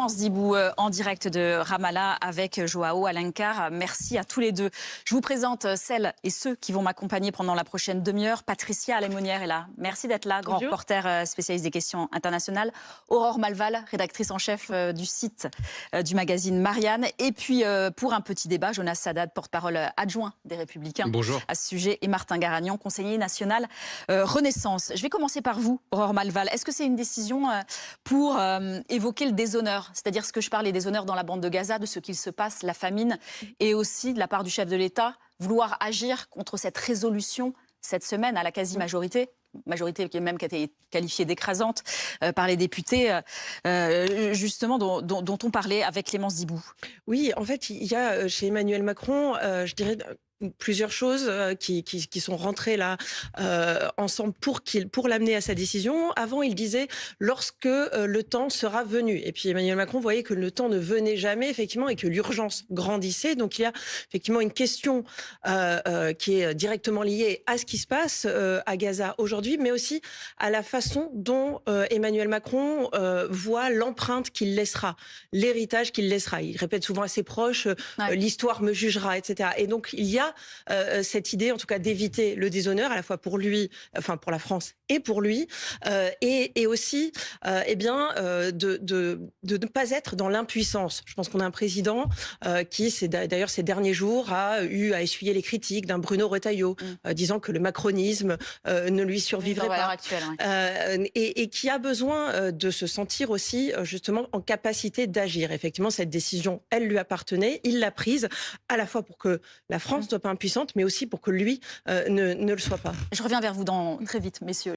Dibou en direct de Ramallah avec Joao Alencar. Merci à tous les deux. Je vous présente celles et ceux qui vont m'accompagner pendant la prochaine demi-heure. Patricia Alémonière est là. Merci d'être là, grand Bonjour. reporter spécialiste des questions internationales. Aurore Malval, rédactrice en chef du site du magazine Marianne. Et puis pour un petit débat, Jonas Sadat, porte-parole adjoint des Républicains. Bonjour. À ce sujet, et Martin Garagnan, conseiller national Renaissance. Je vais commencer par vous, Aurore Malval. Est-ce que c'est une décision pour évoquer le déshonneur, c'est-à-dire ce que je parlais, des honneurs dans la bande de Gaza, de ce qu'il se passe, la famine, et aussi de la part du chef de l'État, vouloir agir contre cette résolution cette semaine à la quasi-majorité qui a été qualifiée d'écrasante par les députés, justement dont on parlait avec Clémence Dibou. Oui, en fait, il y a chez Emmanuel Macron, je dirais, plusieurs choses qui sont rentrées là ensemble pour l'amener à sa décision. Avant, il disait lorsque le temps sera venu. Et puis Emmanuel Macron voyait que le temps ne venait jamais, effectivement, et que l'urgence grandissait. Donc il y a effectivement une question qui est directement liée à ce qui se passe à Gaza aujourd'hui, mais aussi à la façon dont Emmanuel Macron voit l'empreinte qu'il laissera, l'héritage qu'il laissera. Il répète souvent à ses proches, l'histoire me jugera, etc. Et donc il y a cette idée, en tout cas, d'éviter le déshonneur, à la fois pour lui, enfin pour la France et pour lui, et aussi, de ne pas être dans l'impuissance. Je pense qu'on a un président qui, d'ailleurs, ces derniers jours, a eu à essuyer les critiques d'un Bruno Retailleau, disant que le macronisme ne lui survivrait pas, actuelle, et qui a besoin de se sentir aussi, justement, en capacité d'agir. Effectivement, cette décision, elle lui appartenait, il l'a prise, à la fois pour que la France soit pas impuissante, mais aussi pour que lui ne le soit pas. Je reviens vers vous très vite, messieurs.